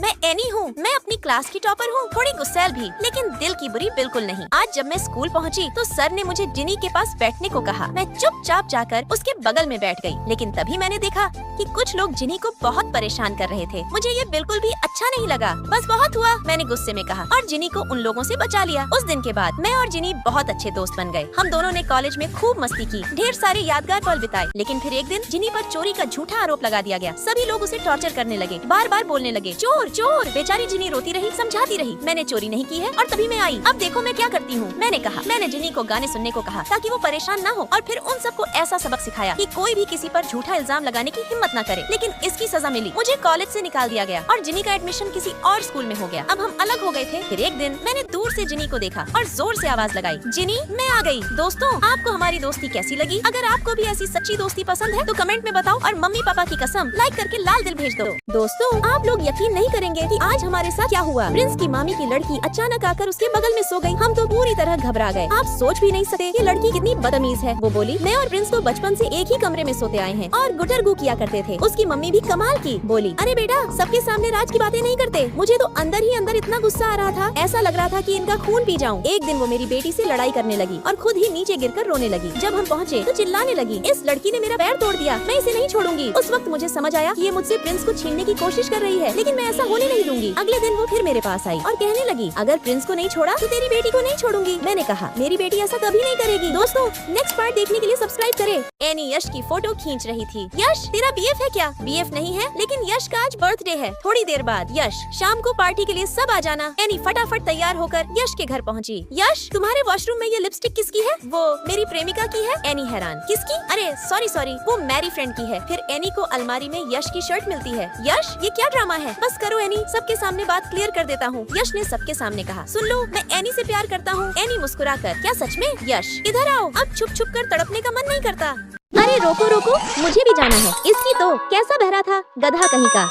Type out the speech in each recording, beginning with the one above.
मैं एनी हूँ। मैं अपनी क्लास की टॉपर हूँ, थोड़ी गुस्सैल भी, लेकिन दिल की बुरी बिल्कुल नहीं। आज जब मैं स्कूल पहुँची तो सर ने मुझे जिनी के पास बैठने को कहा। मैं चुपचाप जाकर उसके बगल में बैठ गई, लेकिन तभी मैंने देखा कि कुछ लोग जिनी को बहुत परेशान कर रहे थे। मुझे ये बिल्कुल भी अच्छा नहीं लगा। बस बहुत हुआ, मैंने गुस्से में कहा और जिनी को उन लोगों से बचा लिया। उस दिन के बाद मैं और जिनी बहुत अच्छे दोस्त बन गए। हम दोनों ने कॉलेज में खूब मस्ती की, ढेर सारे यादगार पल बिताए। लेकिन फिर एक दिन जिनी पर चोरी का झूठा आरोप लगा दिया गया। सभी लोग उसे टॉर्चर करने लगे, बार बार बोलने लगे चोर चोर। बेचारी जिनी रोती रही, समझाती रही मैंने चोरी नहीं की है और तभी मैं आई। अब देखो मैं क्या करती हूँ। मैंने जिनी को गाने सुनने को कहा ताकि वो परेशान न हो, और फिर उन सबको ऐसा सबक सिखाया कि कोई भी किसी पर झूठा इल्जाम लगाने की हिम्मत न करे। लेकिन इसकी सजा मिली, मुझे कॉलेज से निकाल दिया गया और जिनी का एडमिशन किसी और स्कूल में हो गया। अब हम अलग हो गए थे। फिर एक दिन मैंने दूर से जिनी को देखा और जोर से आवाज लगाई, जिनी मैं आ गई। दोस्तों, आपको हमारी दोस्ती कैसी लगी? अगर आपको भी ऐसी सच्ची दोस्ती पसंद है तो कमेंट में बताओ, और मम्मी पापा की कसम लाइक करके लाल दिल भेज दो। दोस्तों, आप लोग यकीन नहीं करेंगे कि आज हमारे साथ क्या हुआ। प्रिंस की मामी की लड़की अचानक आकर उसके बगल में सो गई। हम तो पूरी तरह घबरा गए। आप सोच भी नहीं सकते ये लड़की कितनी बदतमीज है। वो बोली, मैं और प्रिंस तो बचपन से एक ही कमरे में सोते आए हैं और गुटरगू किया करते थे। उसकी मम्मी भी कमाल की, बोली, अरे बेटा सबके सामने राज की बातें नहीं करते। मुझे तो अंदर ही अंदर इतना गुस्सा आ रहा था, ऐसा लग रहा था कि इनका खून पी जाऊं। एक दिन वो मेरी बेटी से लड़ाई करने लगी और खुद ही नीचे गिरकर रोने लगी। जब हम पहुँचे तो चिल्लाने लगी, इस लड़की ने मेरा पैर तोड़ दिया, मैं इसे नहीं छोड़ूंगी। उस वक्त मुझे समझ आया कि ये मुझसे प्रिंस को छीनने की कोशिश कर रही है, लेकिन मैं ऐसा होने नहीं दूंगी। अगले दिन वो फिर मेरे पास आई और कहने लगी, अगर प्रिंस को नहीं छोड़ा तो तेरी बेटी को नहीं छोड़ूंगी। मैंने कहा, मेरी बेटी ऐसा कभी नहीं करेगी। दोस्तों, नेक्स्ट पार्ट देखने के लिए सब्सक्राइब करें। एनी यश की फोटो खींच रही थी। यश तेरा बीएफ है क्या? बीएफ नहीं है, लेकिन यश का आज बर्थडे है। थोड़ी देर बाद यश, शाम को पार्टी के लिए सब आ जाना। एनी फटाफट तैयार होकर यश के घर पहुंची। यश, तुम्हारे वॉशरूम में ये लिपस्टिक किसकी है? वो मेरी प्रेमिका की है। एनी हैरान, किसकी? अरे सॉरी, वो मेरी फ्रेंड की है। फिर एनी को अलमारी में यश की शर्ट मिलती है। यश, ये क्या ड्रामा है? बस करो एनी, सबके सामने बात क्लियर कर देता हूँ। यश ने सबके सामने कहा, सुन लो, मैं एनी से प्यार करता हूँ। एनी मुस्कुराकर, क्या सच में? यश, इधर आओ, अब छुप छुप कर तड़पने का मन नहीं करता। अरे रोको रोको, मुझे भी जाना है। इसकी तो कैसा बहरा था, गधा कहीं का।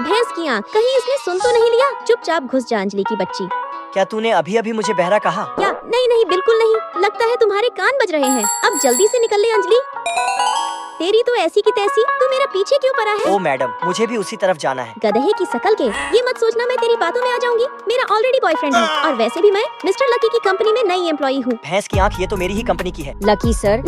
भैंस की आँख, कहीं इसने सुन तो नहीं लिया? चुपचाप घुस जा अंजलि की बच्ची। क्या तूने अभी अभी मुझे बहरा कहा? क्या? नहीं बिल्कुल नहीं, लगता है तुम्हारे कान बज रहे हैं। अब जल्दी से निकल ले अंजलि। तेरी तो ऐसी की तैसी, तू मेरा पीछे क्यों पड़ा है? ओ मैडम, मुझे भी उसी तरफ जाना है। गधे की शकल के, ये मत सोचना मैं तेरी बातों में आ जाऊंगी। मेरा ऑलरेडी बॉयफ्रेंड है, और वैसे भी मैं मिस्टर लकी की कंपनी में नई एम्प्लॉई हूँ। भैंस की आँख, ये तो मेरी ही कंपनी की है। लकी सर,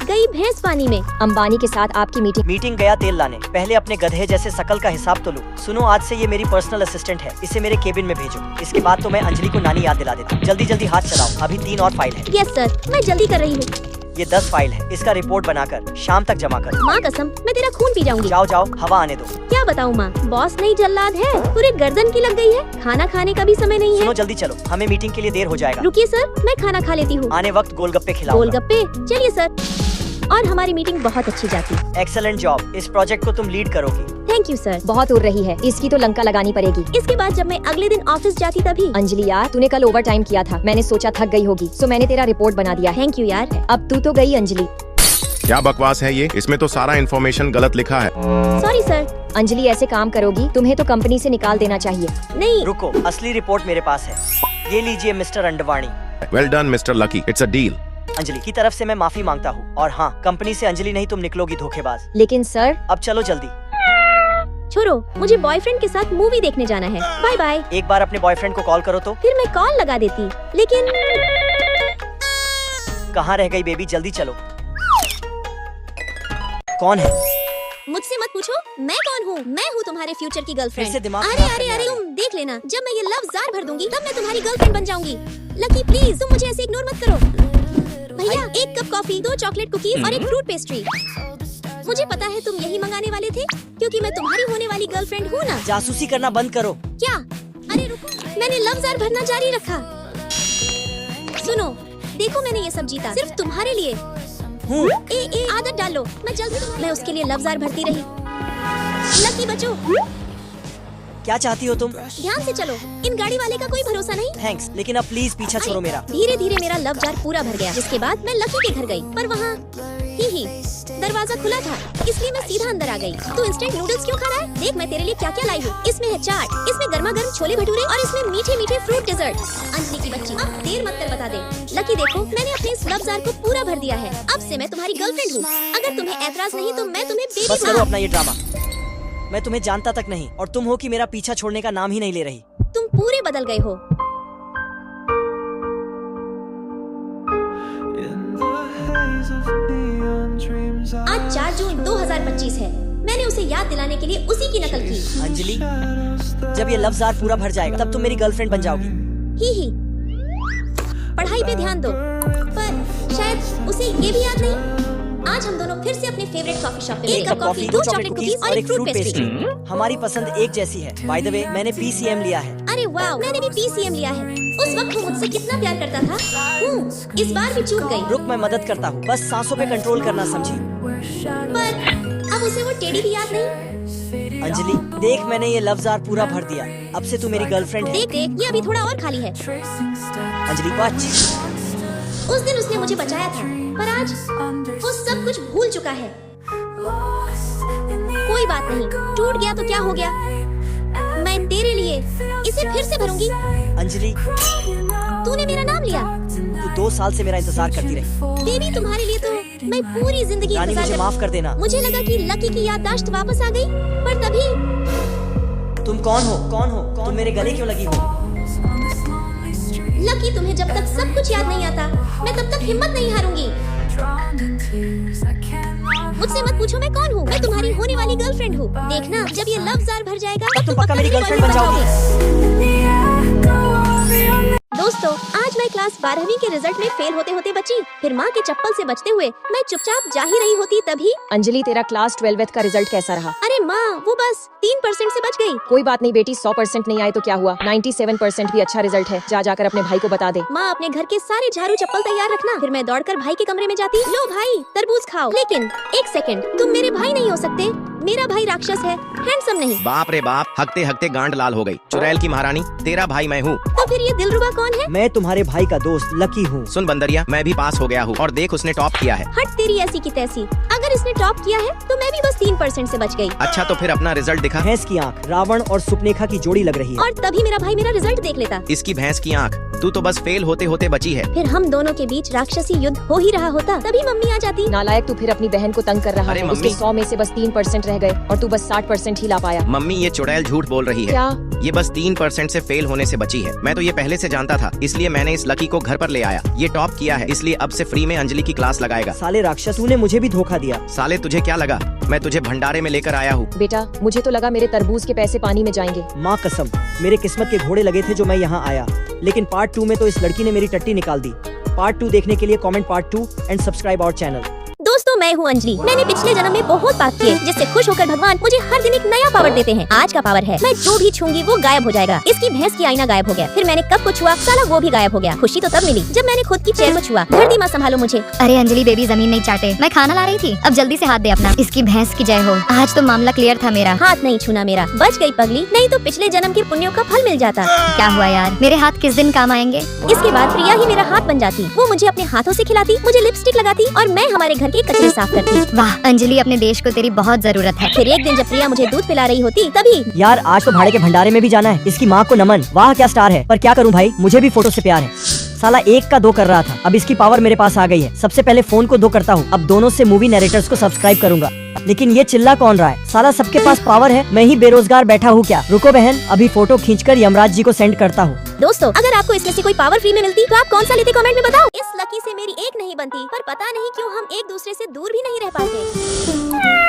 गई भैंस पानी में। अंबानी के साथ आपकी मीटिंग गया तेल लाने। पहले अपने गधे जैसे शकल का हिसाब तो लो। सुनो, आज से ये मेरी पर्सनल असिस्टेंट है, इसे मेरे केबिन में भेजो। इसके बाद तो मैं अंजलि को नानी याद दिला देता। जल्दी हाथ चलाओ, अभी 3 और फाइल है। यस सर, मैं जल्दी कर रही हूँ। ये 10 फाइल है, इसका रिपोर्ट बनाकर शाम तक जमा करो। माँ कसम, मैं तेरा खून पी जाऊंगी। जाओ, हवा आने दो। क्या बताऊँ माँ, बॉस नहीं जल्लाद है, पूरे गर्दन की लग गई है। खाना खाने का भी समय नहीं है। सुनो, जल्दी चलो, हमें मीटिंग के लिए देर हो जाएगा। रुकिए सर, मैं खाना खा लेती हूँ। आने वक्त गोलगप्पे खिलाओ। गोलगप्पे? चलिए सर। और हमारी मीटिंग बहुत अच्छी जाती। एक्सेलेंट जॉब, इस प्रोजेक्ट को तुम लीड करोगी। Thank you sir. बहुत उड़ रही है, इसकी तो लंका लगानी पड़ेगी। इसके बाद जब मैं अगले दिन ऑफिस जाती तभी, अंजलि यार, तूने कल ओवर टाइम किया था, मैंने सोचा थक गई होगी, सो मैंने तेरा रिपोर्ट बना दिया है। थैंक यू यार। अब तू तो गई अंजलि। क्या बकवास है ये? इसमें तो सारा इन्फॉर्मेशन गलत लिखा है। Sorry sir. अंजलि ऐसे काम करोगी, तुम्हें तो कंपनी से निकाल देना चाहिए। नहीं। रुको, असली रिपोर्ट मेरे पास है। ये लीजिए मिस्टर अंडवाणी। Well done mister Lucky, it's a deal. Anjali की तरफ से मैं माफी मांगता हूँ, और हाँ, कंपनी से अंजलि नहीं तुम निकलोगी धोखेबाज। लेकिन सर। अब चलो जल्दी। छोड़ो, मुझे बॉयफ्रेंड के साथ मूवी देखने जाना है। Bye bye. एक बार अपने बॉयफ्रेंड को कॉल करो तो। फिर मैं कॉल लगा देती, लेकिन कहाँ रह गई बेबी, जल्दी चलो। कौन है? मुझसे मत पूछो, मैं कौन हूँ। मैं हूँ तुम्हारे फ्यूचर की गर्लफ्रेंड। फिर से दिमाग अरे खराब अरे करने अरे आ तुम देख लेना, जब मैं ये लव जार भर दूंगी तब मैं तुम्हारी गर्लफ्रेंड बन जाऊंगी। लकी प्लीज, तुम मुझे ऐसे इग्नोर मत करो। भैया, 1 कप कॉफी, 2 चॉकलेट कुकीज और 1 फ्रूट पेस्ट्री। मुझे पता है तुम यही मंगाने वाले थे, क्योंकि मैं तुम्हारी होने वाली गर्लफ्रेंड हूँ ना। जासूसी करना बंद करो। क्या? अरे रुको, मैंने लव जार भरना जारी रखा। सुनो, देखो मैंने ये सब जीता सिर्फ तुम्हारे लिए। आदत डालो, मैं उसके लिए लव जार भरती रही। लकी बचो। क्या चाहती हो तुम? ध्यान से चलो, इन गाड़ी वाले का कोई भरोसा नहीं। थैंक्स, लेकिन अब प्लीज पीछा छोड़ो मेरा। धीरे धीरे मेरा लव जार पूरा भर गया, जिसके बाद मैं लकी के घर गई, पर वहाँ ही दरवाजा खुला था, इसलिए मैं सीधा अंदर आ गई। तू इंस्टेंट नूडल्स क्यों खा रहा है? देख मैं तेरे लिए क्या क्या लाई हूँ। इसमें है चाट, इसमें गर्मा गर्म छोले भटूरे और इसमें मीठे मीठे फ्रूट डेजर्ट। अंजलि की बच्ची, अब देर मत कर, बता दे। लकी देखो, मैंने अपने इस लव जार को पूरा भर दिया है। अब से मैं तुम्हारी गर्लफ्रेंड हूँ। अगर तुम्हें ऐतराज नहीं तो मैं तुम्हें बेबी बस करो अपना ये ड्रामा। मैं तुम्हें जानता तक नहीं और तुम हो कि मेरा पीछा छोड़ने का नाम ही नहीं ले रही। तुम पूरे बदल गए हो। आज 4 जून 2025 है। मैंने उसे याद दिलाने के लिए उसी की नकल की। अंजलि, जब ये लफ्ज़ आर पूरा भर जाएगा तब तुम मेरी गर्लफ्रेंड बन जाओगी। ही पढ़ाई पे ध्यान दो, पर शायद उसे ये भी याद नहीं। आज हम दोनों फिर से अपने फेवरेट कॉफी शॉप पे एक कप कॉफी, 2 चॉकलेट कुकीज और एक फ्रूट पेस्ट्री। हमारी पसंद एक जैसी है। बाय द वे, मैंने PCM लिया है। अरे वाह, मैंने भी PCM लिया है। उस वक्त वो मुझसे कितना प्यार करता था। इस बार भी चूक गई। रुक, मैं मदद करता हूँ, बस सांसों पे कंट्रोल करना समझी। पर अब उसे वो टेडी भी याद नहीं। अंजलि देख, मैंने ये लफ्ज़ आर पूरा भर दिया। अब से तू मेरी गर्लफ्रेंड है। देख देख, ये अभी थोड़ा और खाली है। अंजलि वाच, उस दिन उसने मुझे बचाया था, पर आज वो सब कुछ भूल चुका है। कोई बात नहीं, टूट गया तो क्या हो गया। मैं तेरे लिए इसे फिर से भरूंगी। अंजलि, तूने मेरा नाम लिया। तू 2 साल से मेरा इंतजार करती रही। बेबी, तुम्हारे लिए तो मैं पूरी जिंदगी रानी, इंतजार मुझे कर- माफ कर देना। मुझे लगा कि लकी की याददाश्त वापस आ गई, पर तभी तुम कौन हो? तुम मेरे गले क्यों लगी हो? लकी, तुम्हें जब तक सब कुछ याद नहीं आता, मैं तब तक हिम्मत नहीं हारूंगी। मुझसे मत पूछो मैं कौन हूँ। मैं तुम्हारी होने वाली गर्लफ्रेंड हूँ। देखना, जब ये लफ्ज़ आर भर जाएगा तब तो तुम पक्का मेरी गर्लफ्रेंड बन जाओगी। दोस्तों, आज मैं क्लास 12वीं के रिजल्ट में फेल होते होते बची। फिर माँ के चप्पल से बचते हुए मैं चुपचाप जा ही रही होती, तभी अंजलि, तेरा क्लास 12th का रिजल्ट कैसा रहा? अरे माँ, वो बस 3% से बच गई। कोई बात नहीं बेटी, 100% नहीं आए तो क्या हुआ, 97% भी अच्छा रिजल्ट है। जा जाकर अपने भाई को बता दे। माँ, अपने घर के सारे झाड़ू चप्पल तैयार रखना। फिर मैं दौड़कर भाई के कमरे में जाती। लो भाई, तरबूज खाओ। लेकिन एक सेकंड, तुम मेरे भाई नहीं हो सकते। मेरा भाई राक्षस है, हैंडसम नहीं। बाप रे बाप, हकते हकते गांड लाल हो गई। चुड़ैल की महारानी, तेरा भाई मैं हूँ। तो फिर ये दिलरुबा कौन है? मैं तुम्हारे भाई का दोस्त लकी हूँ। सुन बंदरिया, मैं भी पास हो गया हूँ और देख उसने टॉप किया है। हट तेरी ऐसी की तैसी। अगर इसने टॉप किया है तो मैं भी बस 3% से बच गई। अच्छा तो फिर अपना रिजल्ट दिखा। भैंस की आंख, रावण और सुपनेखा की जोड़ी लग रही है। और तभी मेरा भाई मेरा रिजल्ट देख लेता। इसकी भैंस की आंख, तू तो बस फेल होते होते बची है। फिर हम दोनों के बीच राक्षसी युद्ध हो ही रहा होता, तभी मम्मी आ जाती। नालायक, तू फिर अपनी बहन को तंग कर रहा अरे है। मम्मी। उसके 100 में से बस 3% रह गए और तू बस 60% ही ला पाया। मम्मी, ये चुड़ैल झूठ बोल रही है। क्या? ये बस 3% से फेल होने से बची है। मैं तो ये पहले से जानता था, इसलिए मैंने इस लकी को घर पर ले आया। ये टॉप किया है, इसलिए अब से फ्री में अंजलि की क्लास लगाएगा। साले राक्षस, तूने मुझे भी धोखा दिया। साले, तुझे क्या लगा मैं तुझे भंडारे में लेकर आया हूँ? बेटा, मुझे तो लगा मेरे तरबूज के पैसे पानी में जाएंगे। माँ कसम, मेरे किस्मत के घोड़े लगे थे जो मैं यहाँ आया। लेकिन पार्ट 2 में तो इस लड़की ने मेरी टट्टी निकाल दी। पार्ट 2 देखने के लिए comment part 2 and subscribe our channel. दोस्तों, मैं हूँ अंजलि। मैंने पिछले जन्म में बहुत पाप किए, जिससे खुश होकर भगवान मुझे हर दिन एक नया पावर देते हैं। आज का पावर है, मैं जो भी छूंगी वो गायब हो जाएगा। इसकी भैंस की आईना गायब हो गया। फिर मैंने कप को छुआ, साला वो भी गायब हो गया। खुशी तो तब मिली जब मैंने खुद की चेयर को छुआ। धरती माँ संभालो मुझे। अरे अंजलि बेबी, जमीन नहीं चाटे, मैं खाना ला रही थी। अब जल्दी से हाथ दे अपना। इसकी भैंस की जय हो। आज तो मामला क्लियर था मेरा। हाथ नहीं छूना मेरा। बच गई पगली, नहीं तो पिछले जन्म के पुण्यों का फल मिल जाता। क्या हुआ यार, मेरे हाथ किस दिन काम आएंगे? इसके बाद प्रिया ही मेरा हाथ बन जाती। वो मुझे अपने हाथों से खिलाती, मुझे लिपस्टिक लगाती और मैं हमारे घर के कचरे साफ करती। वाह अंजलि, अपने देश को तेरी बहुत जरूरत है। फिर एक दिन जब प्रिया मुझे दूध पिला रही होती, तभी यार, आज तो भाड़े के भंडारे में भी जाना है। इसकी माँ को नमन। वाह क्या स्टार है। पर क्या करूँ भाई, मुझे भी फोटो से प्यार है। साला 1 का 2 कर रहा था, अब इसकी पावर मेरे पास आ गई है। सबसे पहले फोन को 2 करता हूँ। अब दोनों से मूवी नरेटर्स को सब्सक्राइब करूंगा। लेकिन ये चिल्ला कौन रहा है? साला सबके पास पावर है, मैं ही बेरोजगार बैठा हूँ क्या? रुको बहन, अभी फोटो खींचकर यमराज जी को सेंड करता हूँ। दोस्तों, अगर आपको इसमें से कोई पावर फ्री में मिलती तो आप कौन सा लेते कमेंट में बताओ। इस लकी से मेरी एक नहीं बनती, पर पता नहीं क्यों हम एक दूसरे से दूर भी नहीं रह पाते।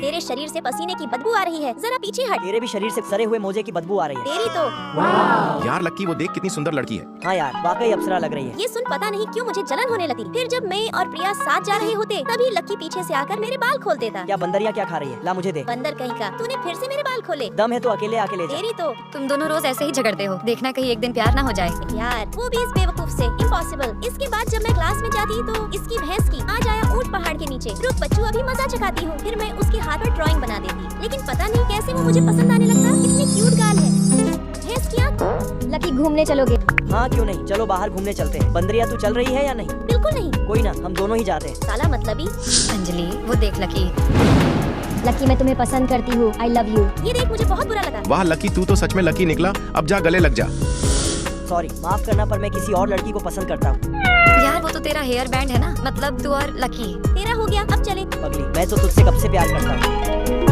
तेरे शरीर से पसीने की बदबू आ रही है, जरा पीछे हट। तेरे भी शरीर से सरे हुए मोजे की बदबू आ रही है। तेरी तो यार लक्की, वो देख कितनी सुंदर लड़की है। हाँ यार, वाकई अप्सरा लग रही है। ये सुन पता नहीं क्यों मुझे जलन होने लगी। फिर जब मैं और प्रिया साथ जा रहे होते, तभी लक्की पीछे से आकर मेरे बाल खोल देता। क्या बंदरिया क्या खा रही है? ला मुझे दे। बंदर कहीं का, तूने फिर से मेरे बाल खोले। दम है तो अकेले आके ले जा। तेरी तो तुम दोनों रोज ऐसे ही झगड़ते हो, देखना कहीं एक दिन प्यार ना हो जाए। यार, वो भी इस बेवकूफ से। इम्पॉसिबल। इसके बाद जब मैं क्लास में जाती तो इसकी भैंस की आज आया ऊंट पहाड़ के नीचे। रुक बच्चू, अभी मजा चखाती हूँ। फिर मैं उसके हाथ पर ड्राइंग बना देती, लेकिन पता नहीं कैसे वो मुझे पसंद आने लगता। कितनी क्यूट गाल है। भैंस की आँख। लकी, घूमने चलोगे? हाँ क्यों नहीं, चलो बाहर घूमने चलते हैं। बंदरिया तू चल रही है या नहीं? बिल्कुल नहीं। कोई ना, हम दोनों ही जाते हैं। साला मतलबी। अंजलि, वो देख लकी। लकी, मैं तुम्हें पसंद करती हूँ। I love you. ये देख, मुझे बहुत बुरा लगा। वाह लकी, तू तो सच में लकी निकला। अब जा गले लग जा। सॉरी, माफ करना, पर मैं किसी और लड़की को पसंद करता हूँ। यार वो तो तेरा हेयर बैंड है ना, मतलब तू और लकी। तेरा हो गया, अब चले। पगली, मैं तो तुझसे कब से प्यार करता हूँ।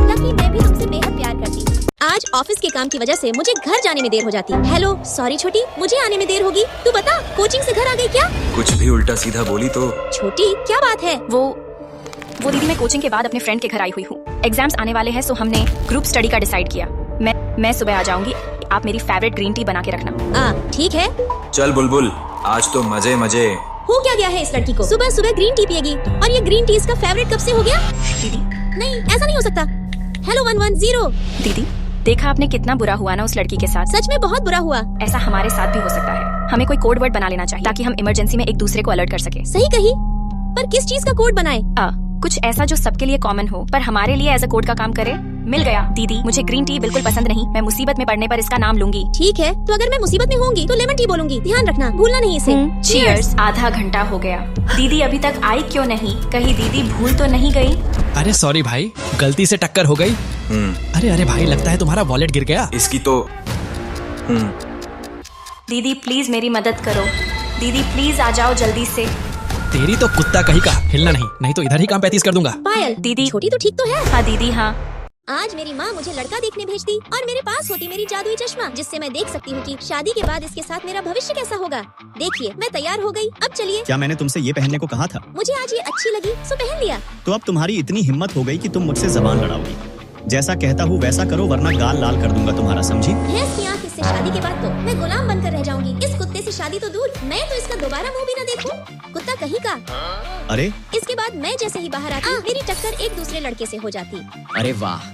लकी, मैं भी तुमसे बेहद प्यार करती हूँ। आज ऑफिस के काम की वजह से मुझे घर जाने में देर हो जाती। हेलो, सॉरी छोटी, मुझे आने में देर होगी। तू बता, कोचिंग से घर आ गई क्या? कुछ भी उल्टा सीधा बोली तो। छोटी, क्या बात है? वो दीदी, मैं कोचिंग के बाद अपने फ्रेंड के घर आई हुई हूँ। एग्जाम्स आने वाले हैं, सो हमने ग्रुप स्टडी का डिसाइड किया। मैं सुबह आ जाऊंगी। आप मेरी फेवरेट ग्रीन टी बना के रखना। ठीक है। चल बुलबुल, आज तो मजे मजे। हो क्या गया है इस लड़की को? सुबह सुबह ग्रीन टी पिएगी, और ये ग्रीन टी इसका फेवरेट कब से हो गया? दीदी, नहीं, ऐसा नहीं हो सकता। हेलो 110। दीदी, देखा आपने कितना बुरा हुआ ना उस लड़की के साथ। सच में बहुत बुरा हुआ। ऐसा हमारे साथ भी हो सकता है। हमें कोई कोड वर्ड बना लेना चाहिए ताकि हम इमरजेंसी में एक दूसरे को अलर्ट कर सके। सही कही, पर किस चीज का कोड बनाए? कुछ ऐसा जो सबके लिए कॉमन हो पर हमारे लिए एज अ कोड का काम करे। मिल गया। दीदी, मुझे ग्रीन टी बिल्कुल पसंद नहीं। मैं मुसीबत में पड़ने पर इसका नाम लूंगी। ठीक है, तो अगर मैं मुसीबत में होंगी तो लेमन टी बोलूंगी। ध्यान रखना, भूलना नहीं इसे। चीयर्स। आधा घंटा हो गया, दीदी अभी तक आई क्यों नहीं? कहीं दीदी भूल तो नहीं गई? अरे सॉरी भाई, गलती से टक्कर हो गई। अरे भाई, लगता है तुम्हारा वॉलेट गिर गया। इसकी तो दीदी प्लीज मेरी मदद करो। दीदी प्लीज आ जाओ जल्दी से। तेरी तो कुत्ता कहीं का, हिलना नहीं तो इधर ही काम 35 कर दूंगा। पायल, दीदी। छोटी तो ठीक तो है। हाँ दीदी, हाँ। आज मेरी माँ मुझे लड़का देखने भेजती और मेरे पास होती मेरी जादुई चश्मा, जिससे मैं देख सकती हूँ कि शादी के बाद इसके साथ मेरा भविष्य कैसा होगा। देखिए, मैं तैयार हो गई। अब चलिए। क्या मैंने तुमसे ये पहनने को कहा था? मुझे आज ये अच्छी लगी, सो पहन लिया। तो अब तुम्हारी इतनी हिम्मत हो गई कि तुम मुझसे जबान लड़ाओगी। जैसा कहता हूँ वैसा करो, वरना गाल लाल कर दूंगा तुम्हारा, समझी? भैंस की आँख इससे शादी के बाद तो मैं गुलाम बनकर रह जाऊंगी। इस कुत्ते से शादी तो दूर, मैं तो इसका दोबारा मुंह भी न देखूं। कुत्ता कहीं का। अरे इसके बाद मैं जैसे ही बाहर आती, मेरी टक्कर एक दूसरे लड़के से हो जाती। अरे वाह,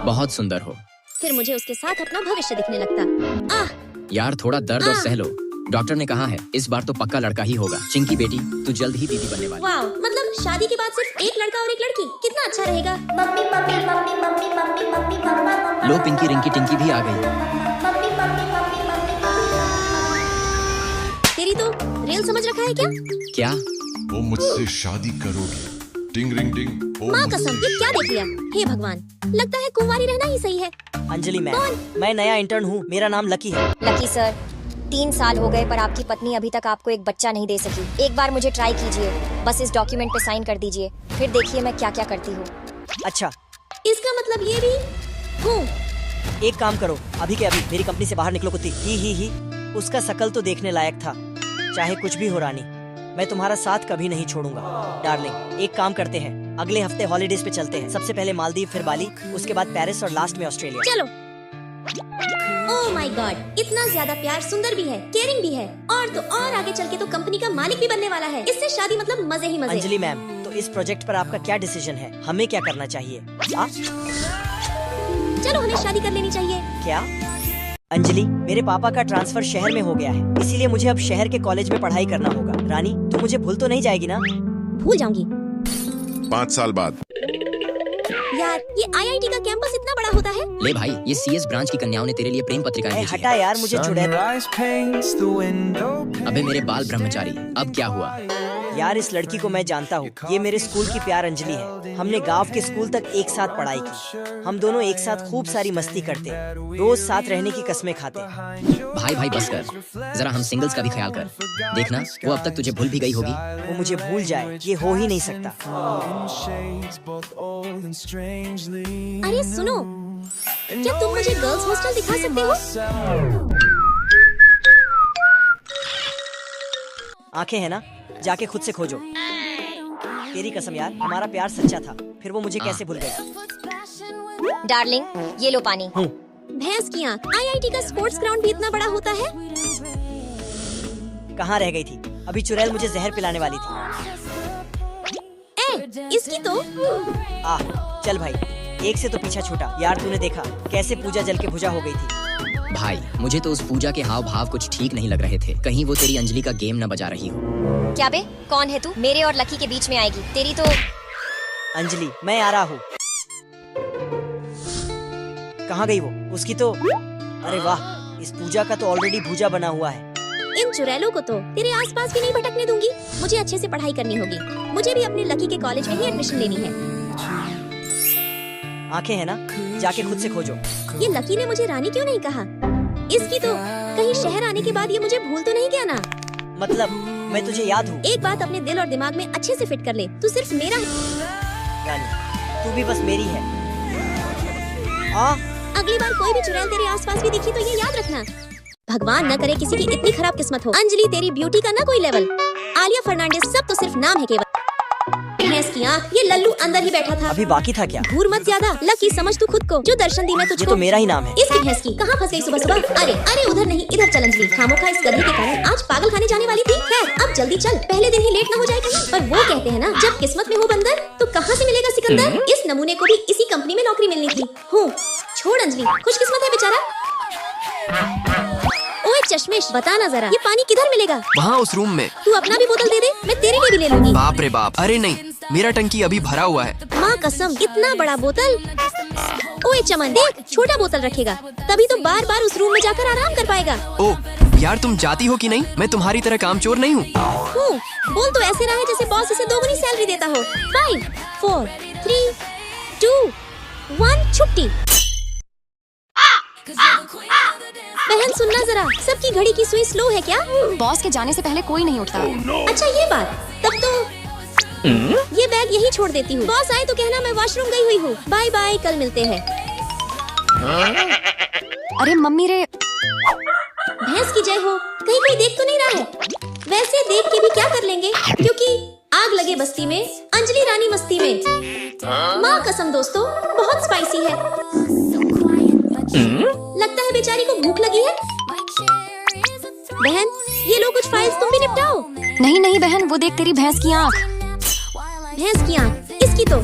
बहुत सुंदर हो। फिर मुझे उसके साथ अपना भविष्य दिखने लगता। यार थोड़ा दर्द और सह लो। डॉक्टर ने कहा है इस बार तो पक्का लड़का ही होगा। चिंकी बेटी, तू जल्द ही दीदी बनने वाली। वाह, मतलब शादी के बाद सिर्फ एक लड़का और एक लड़की, कितना अच्छा रहेगा। लो पिंकी रिंकी टिंकी भी आ गई। तेरी तो रेल समझ रखा है क्या? क्या? वो मुझसे शादी करोगी? टिंग रिंग टिंग। माँ कसम, ये क्या देख लिया? हे भगवान, लगता है कुंवारी रहना ही सही है। अंजलि मैम, मैं नया इंटर्न हूँ, मेरा नाम लकी है। लकी सर, 3 साल हो गए पर आपकी पत्नी अभी तक आपको एक बच्चा नहीं दे सकी। एक बार मुझे ट्राई कीजिए, बस इस डॉक्यूमेंट पे साइन कर दीजिए, फिर देखिए मैं क्या क्या करती हूँ। अच्छा, इसका मतलब ये भी हूँ। एक काम करो, अभी के अभी मेरी कंपनी से बाहर निकलो कुत्ती। ही उसका शकल तो देखने लायक था। चाहे कुछ भी हो रानी, मैं तुम्हारा साथ कभी नहीं छोड़ूंगा। डार्लिंग, एक काम करते हैं, अगले हफ्ते हॉलीडेज पे चलते हैं। सबसे पहले मालदीव, फिर बाली, उसके बाद पेरिस और लास्ट में ऑस्ट्रेलिया। चलो। ओह माय गॉड, इतना ज्यादा प्यार, सुंदर भी है, केयरिंग भी है, और तो और आगे चल के तो कंपनी का मालिक भी बनने वाला है। इससे शादी मतलब मजे ही मजे। अंजलि मैम, तो इस प्रोजेक्ट पर आपका क्या डिसीजन है? हमें क्या करना चाहिए? चलो, हमें शादी कर लेनी चाहिए। क्या? अंजलि, मेरे पापा का ट्रांसफर शहर में हो गया है, इसीलिए मुझे अब शहर के कॉलेज में पढ़ाई करना होगा। रानी, तू मुझे भूल तो नहीं जाएगी ना? भूल जाऊंगी। 5 साल बाद। यार, ये आईआईटी का कैंपस इतना बड़ा होता है। ले भाई, ये सीएस ब्रांच की कन्याओं ने तेरे लिए प्रेम पत्रिकाएं भेजी हटा यार, मुझे चुड़ैल। अबे मेरे बाल ब्रह्मचारी, अब क्या हुआ? यार, इस लड़की को मैं जानता हूँ। ये मेरे स्कूल की प्यार अंजलि है। हमने गांव के स्कूल तक एक साथ पढ़ाई की। हम दोनों एक साथ खूब सारी मस्ती करते, रोज साथ रहने की कस्में खाते। भाई बस कर, जरा हम सिंगल्स का भी ख्याल कर। देखना, वो अब तक तुझे भूल भी गई होगी। वो मुझे भूल जाए, ये हो ही नहीं सकता। अरे सुनो, क्या तुम मुझे गर्ल्स हॉस्टल दिखा सकते हो? आंखें है ना, जाके खुद से खोजो। तेरी कसम यार, हमारा प्यार सच्चा था, फिर वो मुझे कैसे भूल गई? डार्लिंग, ये लो पानी। भैंस की आँख, आईआईटी का स्पोर्ट्स ग्राउंड भी इतना बड़ा होता है? कहाँ रह गई थी? अभी चुड़ैल मुझे जहर पिलाने वाली थी। इसकी तो चल भाई, एक से तो पीछा छूटा। यार, तूने देखा कैसे पूजा जल के भुजा हो गई थी? भाई, मुझे तो उस पूजा के हाव भाव कुछ ठीक नहीं लग रहे थे। कहीं वो तेरी अंजलि का गेम न बजा रही हो। क्या बे, कौन है तू? मेरे और लकी के बीच में आएगी? तेरी तो अंजलि, मैं आ रहा हूँ। कहाँ गई वो? उसकी तो, अरे वाह, इस पूजा का तो ऑलरेडी भूजा बना हुआ है। इन चुड़ैलों को तो तेरे आसपास भी नहीं भटकने दूंगी। मुझे अच्छे से पढ़ाई करनी होगी। मुझे भी अपने लकी के कॉलेज में ही एडमिशन लेनी है। आंखें है ना, जाके खुद से खोजो। ये लकी ने मुझे रानी क्यों नहीं कहा? इसकी तो, कहीं शहर आने के बाद ये मुझे भूल तो नहीं गया ना? मतलब मैं तुझे याद हूँ। एक बात अपने दिल और दिमाग में अच्छे से फिट कर ले, तू सिर्फ मेरा है। रानी, तू भी बस मेरी है। अगली बार कोई भी चुड़ैल तेरे आसपास भी दिखी तो ये याद रखना। भगवान न करे किसी की इतनी खराब किस्मत हो। अंजलि तेरी ब्यूटी का ना कोई लेवल। आलिया फर्नांडिस सब तो सिर्फ नाम है केवल। भैंस की आँख, ये लल्लू अंदर ही बैठा था। अभी बाकी था क्या? घूर मत ज्यादा, लकी समझ तू खुद को। जो दर्शन दी मैं ये तुझको। तो मेरा ही नाम है। इसकी भैंस की कहाँ फंस गई सुबह सुबह? अरे अरे उधर नहीं इधर चल अंजलि। खामोखा इस गधे के कारण आज पागल खाने जाने वाली थी। खैर अब जल्दी चल, पहले दिन ही लेट न हो जाए कहीं। पर वो कहते हैं ना, जब किस्मत में हो बंदर तो कहाँ से मिलेगा सिकंदर। इस नमूने को भी इसी कंपनी में नौकरी मिलनी थी। हूँ छोड़ अंजलि, खुशकिस्मत है बेचारा। ओए चश्मिश, बता ना जरा, ये पानी किधर मिलेगा? वहाँ उस रूम में। तू अपना भी बोतल दे दे, मैं तेरे लिए भी ले लूंगी। बाप रे बाप, अरे नहीं, मेरा टंकी अभी भरा हुआ है। माँ कसम, इतना बड़ा बोतल। ओए चमन देख, छोटा बोतल रखेगा तभी तो बार बार उस रूम में जाकर आराम कर पाएगा। ओ यार, तुम जाती हो कि नहीं? मैं तुम्हारी तरह कामचोर नहीं हूँ। बोल तो ऐसे रहा है जैसे बॉस इसे दोगुनी सैलरी देता हो। 5, 4, 3, 2, 1 छुट्टी। बहन सुनना जरा, सबकी घड़ी की सुई स्लो है क्या? बॉस के जाने से पहले कोई नहीं उठता। अच्छा ये बात, तब तो ये बैग यही छोड़ देती हूँ। बॉस आए तो कहना मैं वॉशरूम गई हुई हूँ। बाय बाय, कल मिलते हैं। अरे मम्मी रे, भैंस की जय हो। कहीं कोई देख तो नहीं रहा है? वैसे देख के भी क्या कर लेंगे, क्योंकि आग लगे बस्ती में, अंजलि रानी मस्ती में। माँ कसम दोस्तों, बहुत स्पाइसी है। लगता है बेचारी को भूख लगी है। बहन ये लो कुछ फाइल्स, तुम भी निपटाओ। नहीं नहीं बहन, वो देख तेरी भैंस की आँख। भैंस की आँख, इसकी तो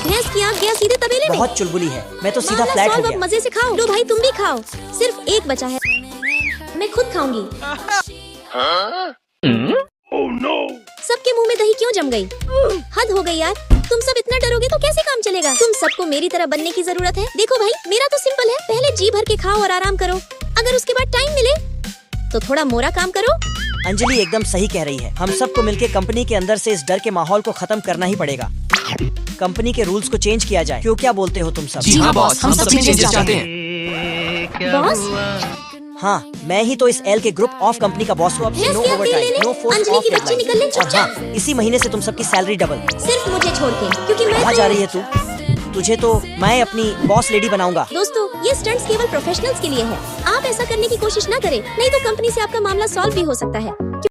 भैंस की आँख गया सीधे तबेले में। बहुत चुलबुली है, मैं तो सीधा मामला फ्लैट हो सॉल्व, अब गया। मजे से खाओ। लो भाई तुम भी खाओ, सिर्फ एक बचा है, मैं खुद खाऊंगी। सबके मुंह में दही क्यों जम गई? हद हो गई यार, तुम सब इतना डरोगे तो कैसे काम चलेगा? तुम सबको मेरी तरह बनने की जरूरत है। देखो भाई, मेरा तो सिंपल है, पहले जी भर के खाओ और आराम करो। अगर उसके बाद टाइम मिले तो थोड़ा मोरा काम करो। अंजलि एकदम सही कह रही है। हम सबको मिलके कंपनी के अंदर से इस डर के माहौल को खत्म करना ही पड़ेगा। कंपनी के रूल्स को चेंज किया जाए। क्यों, क्या बोलते हो तुम सब? जी हाँ बॉस, हम सब चेंजेस चाहते हैं। बॉस हाँ, मैं ही तो इस एल के ग्रुप ऑफ कंपनी का बॉस हूँ। अब से no overtime, no force Anjali ऑफ की बच्ची निकल ले और चुपचाप। हाँ, इसी महीने से तुम सबकी सैलरी डबल। सिर्फ मुझे छोड़ के, क्योंकि मैं कहाँ जा रही है तू? तुझे तो मैं अपनी बॉस लेडी बनाऊंगा। दोस्तों ये स्टंट्स केवल प्रोफेशनल्स के लिए है। आप ऐसा करने की कोशिश ना करें, नहीं तो कंपनी से आपका मामला सॉल्व भी हो सकता है।